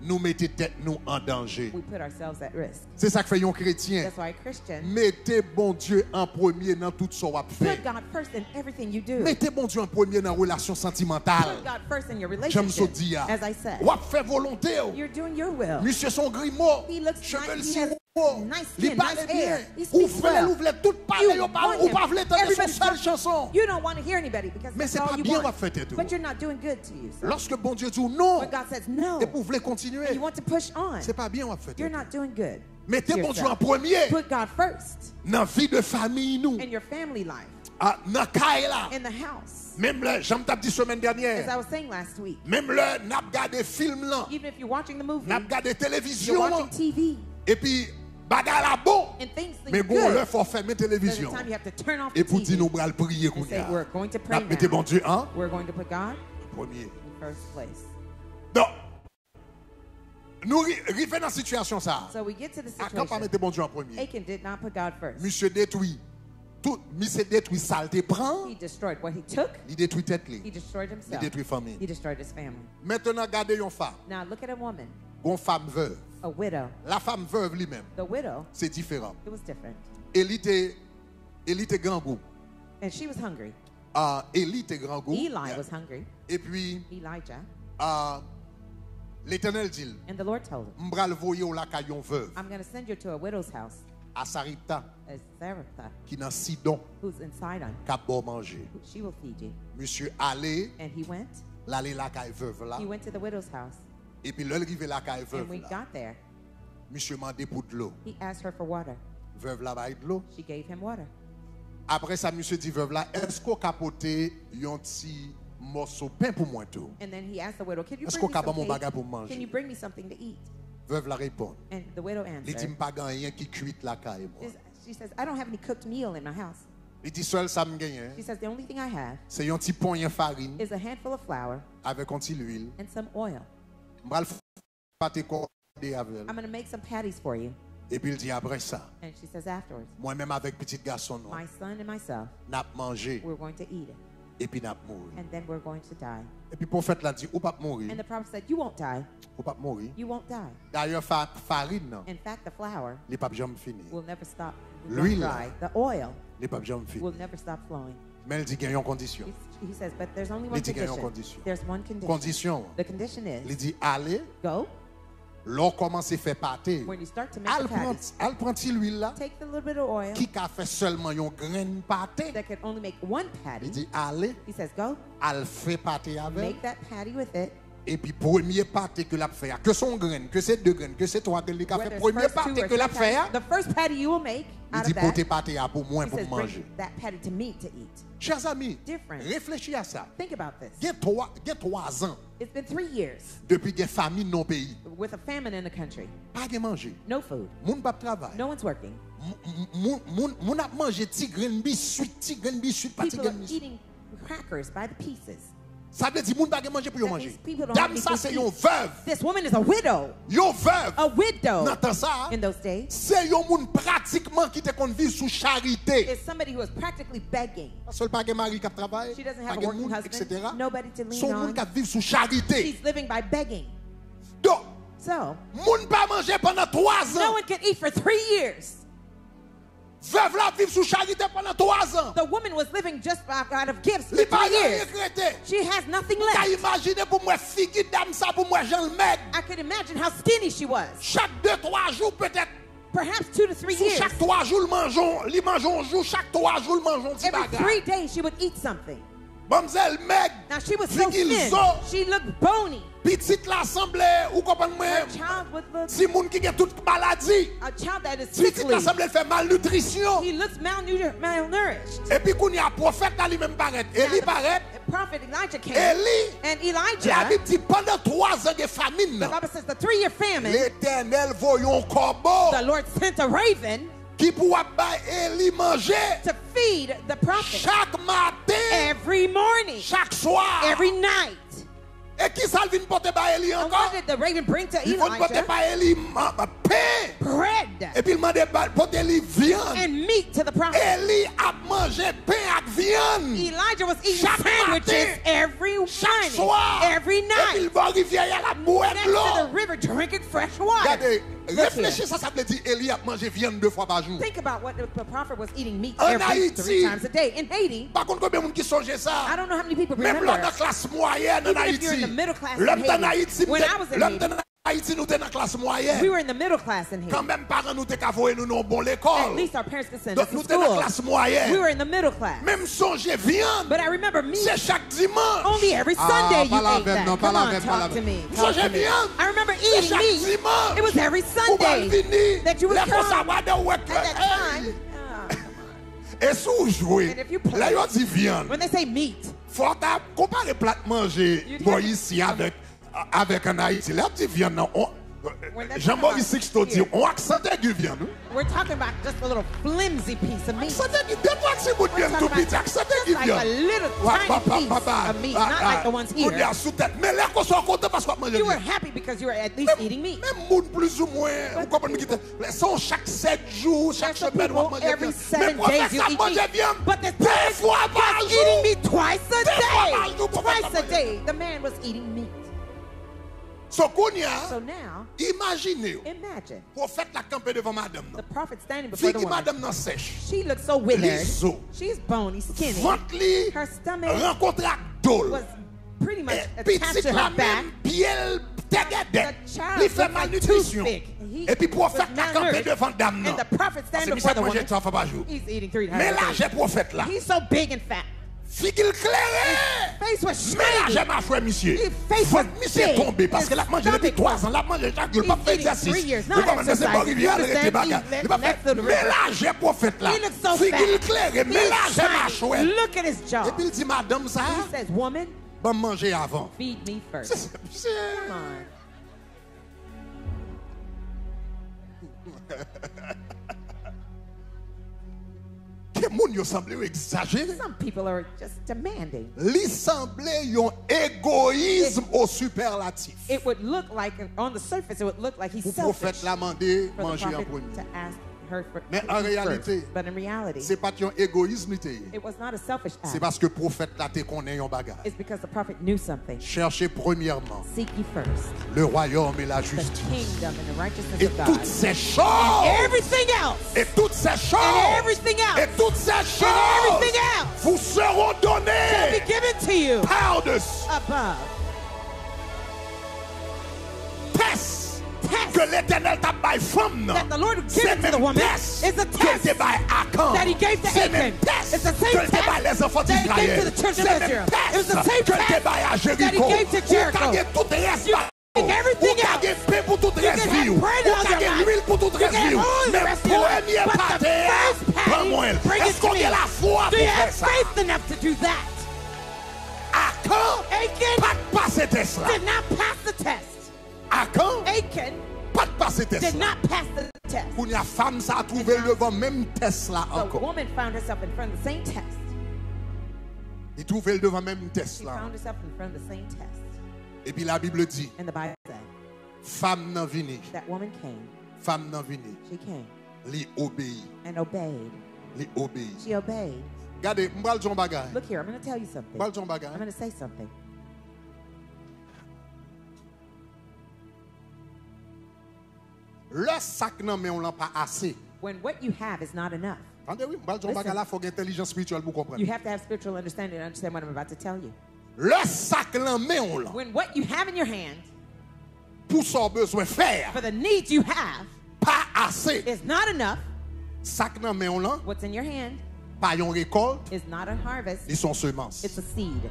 Nous mettez tête nous en danger. we put ourselves at risk. C'est ça que fait un chrétien. That's why a Christian, Mettez bon Dieu en premier dans tout ce qu'on va faire. put God first in everything you do. Mettez bon Dieu en premier dans la relation sentimentale. Put God first in your J'aime ça relationship. dire. As I said, Ou fait volonté. you're doing your will. Monsieur son grimaud. He looks Cheveux nice. si He has Nice Il skin, parle nice bien. hair. He Ou speaks well. voulez tout parler, You ou pas want him. entendre son Everybody seule wants- chanson. You don't want to hear anybody because Mais that's c'est all pas you bien want. va faire tout. But you're not doing good to you. Lorsque bon Dieu dit non, When God says no, et vous voulez continuer, you want to push on, c'est pas bien va faire you're tout. not doing good. Mettez to bon Dieu en yourself. premier Put God first dans la vie de famille nous, in your family life, dans caille là. in the house. Même là, j'en t'ai dit semaine As dernière. I was saying last week, Même là, n'a regardé film là, even if you're watching the movie, n'a regardé you're télévision watching là, TV, et puis bagarre là bon. and things seem Mais bon, good. là faut fermer There's a télévision. time you have to turn off Et the pour dire TV nous bral prier and qu'on say, a. we're going to pray Mettez bon now. Dieu en We're going to put God premier. in first place. Donc, nous arrivons dans la situation ça. So we get to the À quand pas situation. mettre bon Dieu en premier? Achan did not put God first. Monsieur détruit. Tout, monsieur détruit saleté prend. He destroyed what he took. Il détruit tête li. He destroyed Il himself. détruit famille. He destroyed his family. Maintenant, regardez une femme. Now look at a woman, Une femme veuve. a widow. La femme veuve lui-même, The widow, c'est différent. it was different. Elle était grand goût. And she was hungry. Élie était grand goût. Eli was hungry. Et puis, Elijah. l'Éternel dit, And the Lord told him, m'bral voyer au lac à yon veuve, I'm going to send you to a widow's house, à Saripta, a Zarephath, qui dans Sidon, who's in Sidon. qui a bon manger. She will feed you. Monsieur allé, And he went. l'aller lac à veuve là. He went to the widow's house. Et puis, l'arrivé lac à And veuve we là. got there. Monsieur m'a pour de l'eau. He asked her for water. Veuve là, va de l'eau. She gave him water. Après ça, monsieur dit, veuve là, est-ce qu'on capote un petit morceau de pain pour moi tout? And then he asked the widow, Est-ce Can qu'on capable mon you bagage pour manger? Can you bring me something to eat? Veuve là répond. And the widow Il dit, answered, pas rien qui cuit la caille. she says, I don't have any cooked meal in my house. Il dit, seul ça me gagne. She says, the only thing I have C'est un petit poignet de farine is a handful of flour avec un petit huile. and some oil. M'bral pâté cordé avec. I'm going to make some patties for you. Et puis il dit après ça, And she says afterwards, moi-même avec petit garçon, my son and myself, n'a mangé we're going to eat it. et puis n'a mourir. And then we're going to die. Et puis le prophète l'a dit, ou pas mourir, And the prophet said, you won't die. ou pas mourir. You won't die. D'ailleurs farine, In fact, the flour les papes jamais fini. will never stop L'huile. dry. The oil Les papes jamais fini. will never stop flowing. Mais elle dit qu'il y a une condition. He says, but there's only one Il dit qu'il y a une condition. condition. There's one condition. Condition. The condition Il is, dit, allez, go, l'on commence à faire pâté. when you start to make the patties, Elle prend l'huile là, take the little bit of oil qui a fait seulement une graine pâté. that can only make one Il patty. dit, allez, He says, go, elle fait pâté avec. make that patty with it. Et puis, premier pâté que l'a fait, que son graine, que c'est deux graines, que c'est trois graines, qui a Whether fait, it's premier first two pâté or que l'a three fait, patties, the first patty you will make il out dit, of portez that, pâté à pour moi he pour says, manger. bring that patty to me to eat. Chers amis, Different. réfléchis à ça. Think about this. Il y a 3 ans It's been 3 years depuis qu'il y a famine dans le pays. with a famine in the country. Pas de manger. No food. Moun pas travail. No one's working. Moun a mangé petit grain biscuit, pas petit People grain are biscuit. eating crackers by the pieces. Ça veut dire moun pas de manger pour yo That manger. means people don't have Dame any ça food c'est to une eat. veuve. This woman is a widow. Yo veuve. A widow Dans temps ça, in those days c'est yon moun pratiquement qui te kon vivre sous charité. is somebody who is practically begging. Seul pas de mari qui travaille, She doesn't pas have a de working moun, husband, etc. nobody to lean Son moun on. qui vivre sous charité. She's living by begging. Donc, So, moun pas manger pendant 3 no ans. one can eat for 3 years. Veuve la vivre sous charité pendant 3 ans. The woman was living just out of gifts for Li 3 pas rien years. regretté. She has nothing T'as left. imaginé pour moi figure dame ça pour moi Jean le Maigre. I could imagine how skinny she was. Chaque 2-3 jours peut-être. Perhaps 2 to 3 Sous years. chaque 3 jours, li mangeons un jour, chaque 3 jours, mangeons un petit Every bagage. 3 days she would eat something. Mamzelle Meg, Now she was so Figil thin. zo. She looked bony. petite l'assemblée, ou comprenez moi, Her child would look si moun qui a toute maladie, a child that is petite sickly. l'assemblée fait malnutrition. He looks malnourished. Et puis qu'on y a prophète là lui-même paraît. Élie paraît. The prophet Elijah came. Élie, And la Elijah, Bible dit pendant 3 ans de famine, the Bible says the 3-year famine, l'Éternel voyons corbeau the Lord sent a raven qui pourra ba Élie manger to feed the prophet chaque matin, every morning, chaque soir. every night. Et qui ça vient porter ba Élie And encore? what did the raven bring to Il faut porter Elijah? ba Élie pain. Bread Et puis il m'a dit porter Élie viande. and meat to the prophet. Élie a mangé pain avec viande. Elijah was eating Chaque sandwiches matin, every chaque morning, soir. every Et puis il night, va arriver à la boire next de to l'eau. the river drinking fresh water. Regardez, Look réfléchissez, here. ça veut dire Élie a mangé viande 2 fois par jour. Think about what the prophet was eating meat En every Haïti. 3 times a day. In Haiti, Par contre, combien de monde qui songe I ça? don't know how many people Même remember. l'homme de classe moyenne en Even if Haïti. you're in the middle class in L'homme en Haiti. Haïti, When I was in l'homme Haiti, Haïti, nous sommes dans la classe moyenne. We were in the middle class in Quand here. même, parents nous t'envoyé nous dans bon At l'école. least our parents could send Donc us nous to sommes dans la school. classe moyenne. We were in the middle class. Même songer viande. But I remember me, C'est chaque dimanche. only every Sunday you pas ate la that. veine, Come pas la on, veine, pas la talk to veine. me. So Talk to j'ai me. bien. I remember C'est eating chaque meat. dimanche. It was every Sunday that you would Les come conservateurs, ouais, at that time. et sous jouer. And if you play- Là, ils dit viande. When they say meat, Faut comparer plat manger You bon have- ici avec en Haïti. Là, dit viande. Non, When they're Jean-Maurice talking Sixto dit, about on accent aigu viande. we're talking about just a little flimsy piece of meat. Accent aigu, deux-trois petits bouts de We're viande talking tout petit. about Accent just aigu like a viande. little tiny piece of meat, not like the ones On dit here. à sous tête. Mais là, qu'on soit content parce qu'on mange You were viande. happy because you were at least eating meat. Même monde plus ou moins, vous comprenez qui sont chaque 7 jours, chaque There's some semaine, on people mange every viande. 7 Mais days you professeur eat mange meat. viande But the deux fois par was eating jour. meat twice a Deux fois par day. jour, professeur Twice a mange. day. The man was eating meat. So, Kounia, So now, imaginez, imagine prophète la campé devant madame. the prophet standing before Fille the qui woman. madame nan sèche. She looked so withered. Liso. She's bony, skinny. Ventre li, Her stomach rencontre ak dol. was pretty much Et attached petit to la her back. même, pied tegede. The child Li fait looked like malnutrition. toothpick. He Et puis prophète was la campé malnourished. devant dame nan. And the prophet Parce standing que before ça the mange woman. 3 fois par jour. He's eating 3 times Mais a là, day. j'ai prophète là. He's so big and fat. Fille qu'il clairait. Face was Mais là, shiny. j'ai ma frère, monsieur. His face Faut was monsieur big. tombé parce que His la mange depuis stomach 3 ans. La mange chaque jour. He's Pas fait eating 3 exercice. years, Vous not comprenez, c'est pas exercising. rivière, You arrêtez understand? bagarre. He Il pas left fait. to the Mais river. là, j'ai prophète là. He looks so Fille fat. qu'il clairait. Mais là, He's j'ai ma shiny. chouette. Look at his jaw. Et puis il dit, madame, ça, He says, woman, va manger avant. feed me first. Come on. Que moun yo semble exagéré. Some people are just demanding. Li semble yon égoïsme au superlatif. It would look like, on the surface, it would look like he's Pour selfish prophète l'a mandé for the manger en prophet premier. to ask her for Mais en to eat réalité, first. But in reality, c'est pas yon égoïsme li it was not a selfish c'est act. parce que prophète là te connaît yon bagage. It's because the prophet knew something. Cherchez premièrement Seek ye first le royaume et la the justice. kingdom and the righteousness Et of God. toutes ces choses. Everything else. Et toutes ces choses. And everything else. Et toutes ces And choses. everything else Vous seront will be données given to you par-dessus. above. Test Test que l'Éternel t'a bail femme. that the Lord C'est given to the même woman test is a que test t'es bail Akan. that he gave to C'est même Achan. test It's the que same t'es bail test les enfants that he gave to d'Israël. the children C'est of même Israel. It was the test same que t'es test bail à that he Jéricho. gave to Jericho. Ou kage tout reste You ba- can have everything Ou kage else. pain pour tout You reste can have vie. Ou bread all your kage life. l'huile pour tout You reste can vie. have all the Mais rest of your life. premier But the pâté, first patty, prends-moi. bring it Est-ce to qu'on me. a la foi Do pour you faire have ça? faith enough to do that? Akan, Achan pas de passer test là. did not pass the test. Akan, Achan pas de passer test did là. not pass the test. Pour une femme, ça a trouvé devant même test là The encore. woman found herself in front of the same test. Il trouvait devant même test She là. found herself in front of the same test. Et puis la Bible dit, And the Bible said, femme nan vini, that woman came, femme nan vini, she came li obéi, and obeyed. li obéi. She obeyed. Regardez, m'bral jon bagay. Look here, I'm going to tell you something. M'bral jon I'm bagay. going to say something. Le sac nan men on l'an pa assez. When what you have is not enough, Tande oui, m'bral jon bagay la faut intelligence spirituelle pour you comprendre. have to have spiritual understanding to understand what I'm about to tell you. Le sac nan men on l'an, When what you have in your hand pour son besoin faire, for the needs you have pas assez. is not enough, Sac nan men on l'an, what's in your hand pa yon récolte, is not a harvest, ils sont semences. it's a seed.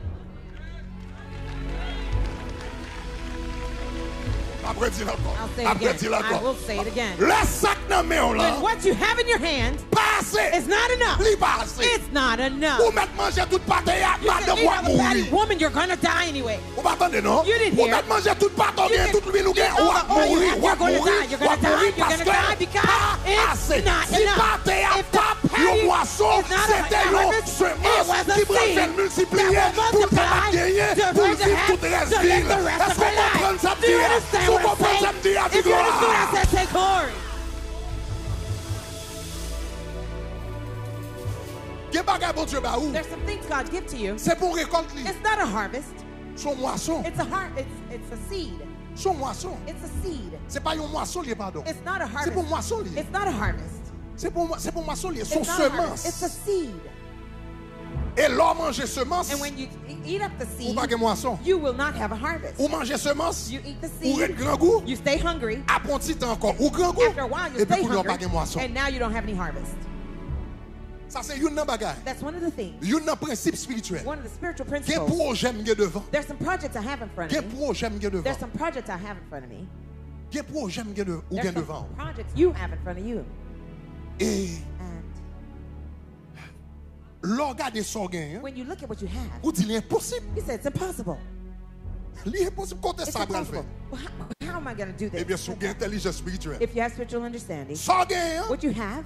Après dis I'll say encore. it Après dis again. I will encore. say it again. Le sac nan men on When l'an, what you have in your hand pas assez. is not enough, Li pas assez. it's not enough. Ou mettre manger toute pâte ya, You madame can eat wa all the patty. mourir. Woman, you're going to die anyway. Ou pas attendre non? You didn't Ou hear. mettre manger toute pâte, You bien can toute l'huile ou bien eat all ou the oil you mourir, have, ou you're gonna mourir, die. You're gonna ou die. mourir You're parce gonna die que because pas it's assez. not Si enough. pâte ya If the pas, patty yon moisson, is not a c'était yon harvest, semence it was a qui va seed faire multiplier that will pour multiply gagner, to pour bring the vivre half, toute reste to live ville. the rest Est-ce of qu'on her life. comprend ça Do you dire? understand Si on what I'm comprend ça saying? dire, If you understand what I gloire. said, say glory. Gen bagay bon Dieu ba ou? There's some things God gives to you. C'est pour récolte li. It's not a harvest. Son moisson. It's a seed. Son moisson. It's a seed. C'est pas yon moisson li, pardon. It's not a C'est pour harvest. moisson li. It's not a harvest. C'est pour moisson li. Son It's not a harvest. It's a semence. seed. Et l'homme mange semence, And when you eat up the ou seed, pas de moisson. you will not have a harvest. Ou manger semence, You eat the ou seed, être grand goût, you stay hungry. après un petit temps encore, ou grand goût, After a while, you et puis stay pour n'en pas de hungry, moisson. and now you don't have any harvest. Ça c'est une bagaille. That's one of the things. Un principe spirituel. One of the spiritual Quel principles. projet m'y devant? There's some projects I have in front Quel of me. projet m'y devant? There's some projects I have in front of me. Quel projet m'y There's devant? some projects you have in front of you. Et And l'organe son gain, when you look at what you have, vous dites l'impossible. you say it's impossible. L'impossible, quand It's ça va le faire? impossible. Well, how am I going to do Eh bien, this? sous gain intelligence spirituelle. If you have spiritual understanding, Son gain, what you have,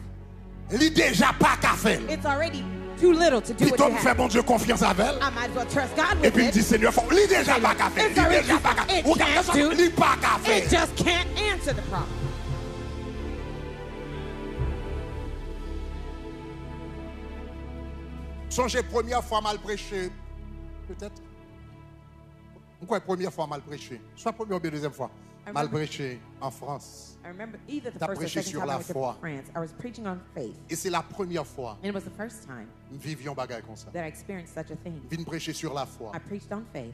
il déjà pas qu'à faire. it's already too little to do Puis what toi, you me fait have. bon Dieu confiance avec elle. I might as well trust God Et with puis il dit, it. Seigneur, il déjà pas qu'à faire. It's Il already déjà pas qu'à it faire. Regarde can't ça, do. il pas qu'à It faire. just can't answer the problem. Songez, première fois mal prêché, peut-être. Pourquoi première fois mal prêché? Soit première ou bien deuxième fois. Mal prêché en France. I remember either the T'as first or prêché second sur time la I went to foi. France, I was preaching on faith. Et c'est la première fois And it was the first time que nous vivions bagaille comme ça. that I experienced such a thing. Nous venons prêcher sur la foi. I preached on faith.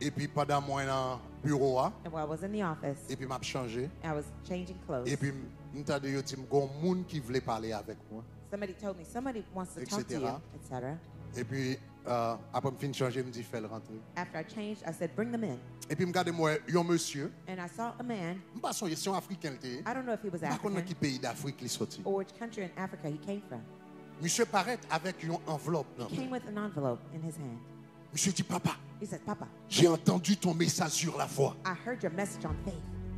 Et puis pendant moi dans le bureau, And while I was in the office, et puis m'a changé. I was changing clothes. Et puis m'entendais yo dit gon moun qui voulait parler avec moi. Somebody told me somebody wants to talk to you, Etc. etc. Et puis après me fin changer, me dit fais le rentrer. After I changed, I said, bring them in. Et puis me regarde moi un monsieur, And I saw a man. me pas son question africain était. I don't know if he was Pas connait qui African pays d'Afrique il sorti. or which country in Africa he came from. Monsieur paraît avec une enveloppe dans He came with an envelope in his hand. Monsieur dit papa, He said, Papa, j'ai entendu ton message sur la foi. I heard your message on faith.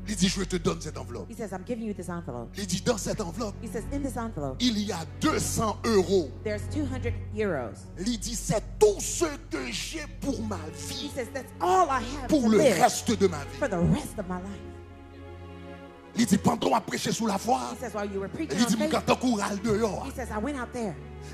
Il dit je te donne cette enveloppe. He says, I'm giving you this envelope. Il dit dans cette enveloppe, He says, in this envelope, il y a 200 €. there's 200 euros. Il dit c'est tout ce que j'ai pour ma He vie, says, that's all I have pour to le live reste de ma vie. for the rest of my life. Il dit pendant à prêcher sous la foi, He says, while you were preaching il on dit faith, m'gata courage dehors. he says, I went out there.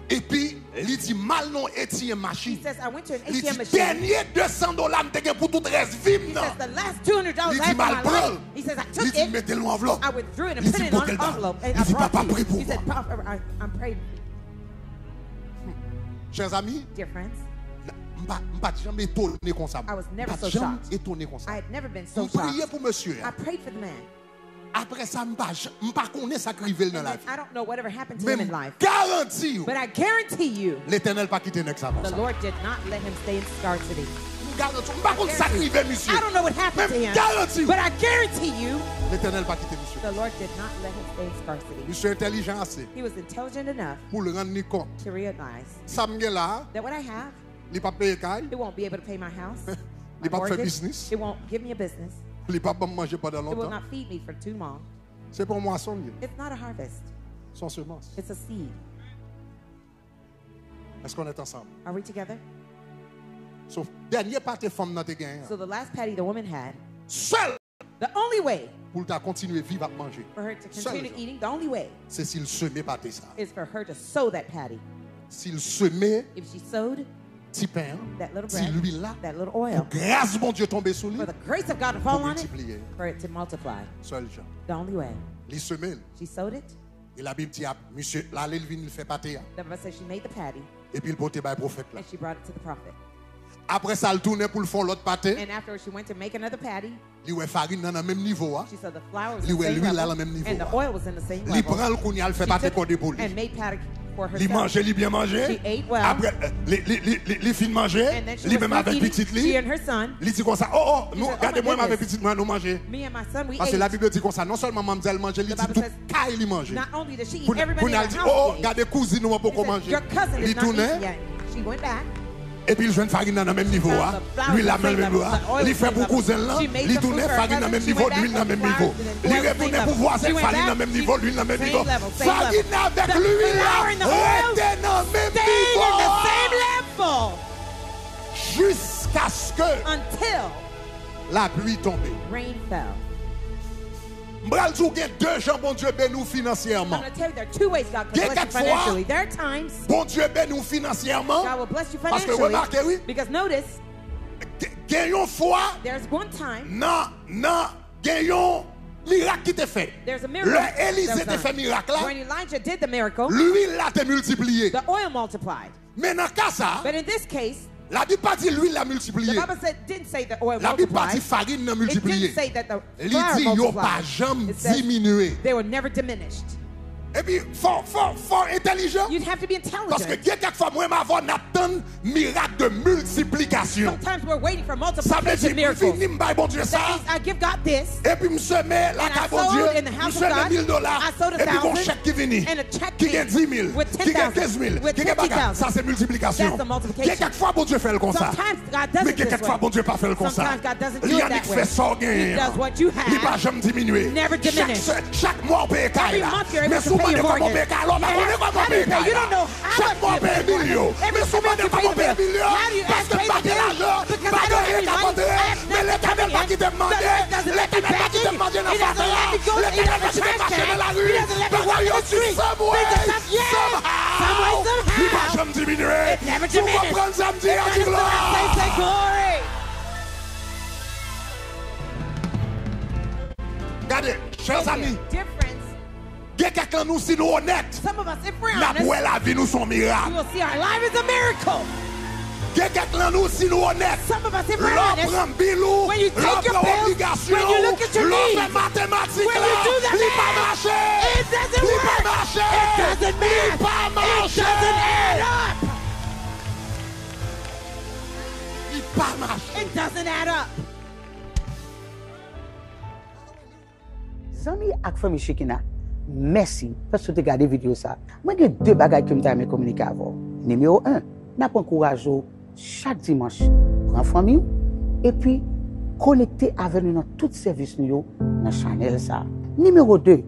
Et puis il dit mal non ATM He machine. says, I went to an Il dit ATM machine. dernier 200 $ me te pour tout reste vim He nan. says, the last $200 Il I dit had mal in my prend. life. He says, I Il took dit it. mettez l'enveloppe. I withdrew it and Il put dit it in pour an quel envelope. Il And I dit brought papa it to prie you. pour He said, moi. Papa, I'm praying. Chers amis, Dear friends, m'pas jamais étonné comme ça. I was never M'pas so jamais shocked. étonné comme ça. I had never been so Vous priez shocked. pour monsieur. I prayed for the man. Après ça, m'pas connaît ça crivel dans And la then vie. I don't know whatever happened to Mais him in life. garantis, But I guarantee you, l'Éternel pas quitté nèg ça. the Lord did not let him stay in scarcity. M'pas connaît ça crivel monsieur. I don't know what happened to Mais him. garantis, But I guarantee you, l'Éternel pas quitté monsieur. the Lord did not let him stay in scarcity. Monsieur intelligent assez He was intelligent enough pour le rendre ni compte. to realize Ça m'gè là, that what I have, il pas payer caille, it won't be able to pay my house, my il pas faire mortgage. business, It won't give me a business. il pas bon manger pendant It will longtemps. not feed me for too long. C'est pour moi son It's not a harvest. son semence. It's a seed. Est-ce qu'on est ensemble? Are we together? Sauf dernier parti femme dans te gain. So the last patty the woman had, Seul the only way pour ta continuer vivre à manger. for her to Seul, continue genre. eating, the only way C'est s'il semait pâté ça. is for her to sow that patty. S'il semait If she sowed petit pain, that little si bread, l'huile là, that little pour oil, grâce bon Dieu tomber sur lui, for the grace of God to fall pour on it, multiplier. for it to multiply. Seul Jean. The only way. Il semait. She sowed it. Et la Bible dit, ah, monsieur, là, il vient, il fait pâté. The Bible says she made the patty Et puis il portait par le prophète là. and she brought it to the prophet. Après ça, il tournait pour le faire l'autre pâté. And afterwards she went to make another patty. Il ouais farine dans le même niveau. Hein. She saw the flour was Lui, in the same l'huile là, level, le même niveau. and the oil was in the same Il level. prend le kounia, il fait She pâté took pour it des poules. and made patty for Il herself. mangeait, il bien mangé. She ate well. Après, les filles mangeaient. And then she Lui was même still avec eating, petite she li. and her son. Il dit comme ça, oh, nous, said, oh regardez-moi, my avec goodness. petite moi, nous manger. Me and my son, we Parce que la ate. Bible dit comme ça, non seulement mademoiselle mangeait, il dit Bible tout says, cas il mangeait. Not only did she eat, Pour everybody in nous the dit, house oh, ate. regardez cousine, nous, on peut He said, manger. your cousin Il is not tournait, eating yet. She went back. et puis il joue une farine dans le même niveau. Found Hein. the flour Lui, la at the même same niveau. level, Hein. the oil Il at the fait same pour level. cousin là. She made Il the tournait food for her farine dans le même cousin. She niveau, went l'huile dans le back même with niveau. flour and Il oil at the retournait same pour level. voir She cette went farine back, dans le même she- niveau, l'huile dans le même same niveau. level, same Farine level. avec The l'huile là, flour and the oil était dans le même stayed in the same niveau. level Jusqu'à ce que until la pluie tombait. rain fell. M'bral djou gen deux gens, bon Dieu ben nous I'm financièrement. going to tell you there are two ways God can Get bless you that for financially. There are times Bon Dieu ben nous financièrement. God will bless you Parce que financially. remarquez, oui, Because notice, gen yon fois, there's one time, gen yon miracle qui te fait. there's a miracle. Le Élisée that te was fait done. miracle là, When Elijah did the miracle, l'huile là te multiplié. the oil multiplied. Mais dans le cas ça, But in this case, la Bible pas dit l'huile l'a the multiplié. Bible didn't say that oil La Bible pas dit multiplied. farine l'a It multiplié. didn't say that the Il flour dit yo pas multiplied. jamais It says diminué. they were never diminished. Et puis fort intelligent. You'd have to be Parce que intelligent. quelquefois moi m'avons n'attend miracle de multiplication. Sometimes we're waiting for Ça veut dire multiplication miracles. fini m'baye bon Dieu ça. That means I give God this. Et puis me met la And I carte bon sold Dieu. in the house Me of met God. $1,000. I sold Et puis mon 1,000 chèque qui vient. and a check Qui gagne 10 000. with Qui gagne 15 000. 10,000, with Qui gagne bagarre. 20,000. Ça c'est multiplication. That's the multiplication. Quelquefois bon Dieu fait le comme ça. Sometimes God does Mais it this quelquefois way. bon Dieu pas fait le comme ça. Sometimes God doesn't do Il y it a that qui way. fait ça He gain. does what you have. Il pas jamais diminué. Never diminish. Chaque mois on paye caille Every là. month you're able Mais to souvent pay your comment on mortgage. paye caille. Alors on connaît comment on paye How do you pay? caille. You don't know how Chaque mois on much you paye pay for it. million. Every Mais souvent month you comment pay on the paye bill. million. How do you Parce que pay the pas de bill? l'argent. Because Pas I de don't have rien any qu'à money. compter. I have Mais nothing l'Éternel pas coming qui in. te demande. The Lord doesn't let me L'Éternel pas qui te begging. demande dans He doesn't let me go eat l'Éternel out pas of qui the te trash marcher dans la can. rue. He doesn't let me walk in the street. Someway, Yeah. Some way, somehow. il va jamais diminuer. It never Tu diminishes. comprends samedi, It's on not dit just when I say glory. Regardez, chers amis, Dear friends, il y a quelqu'un nous si nous honnêtes. some of us, if we're La honest, bouée la vie nous son we miracle. will see our life is a miracle. Il y a quelqu'un nous si nous honnêtes. Some of us, if we're L'on honest, prend bilou, when you l'on take your prend pills, obligation, when you look at your l'on needs, fait mathématiques when là, you do the il pas math, marché. it doesn't Il work. pas marché. It doesn't Il math. pas It marché. doesn't add up. Il pas marché. It doesn't add up. Zami ak fami Shekina, merci parce que tu as regardé la vidéo ça. Moi j'ai deux bagages que je me communiquer avec. Numéro 1, n'a pas encouragé chaque dimanche prendre famille et puis connecter avec nous dans tout service nous dans la chaîne ça. Numéro 2,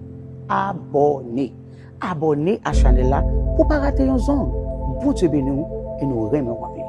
abonner. Abonner à la chaîne là pour pas rater une zone. Bon Dieu béni et nous remercions.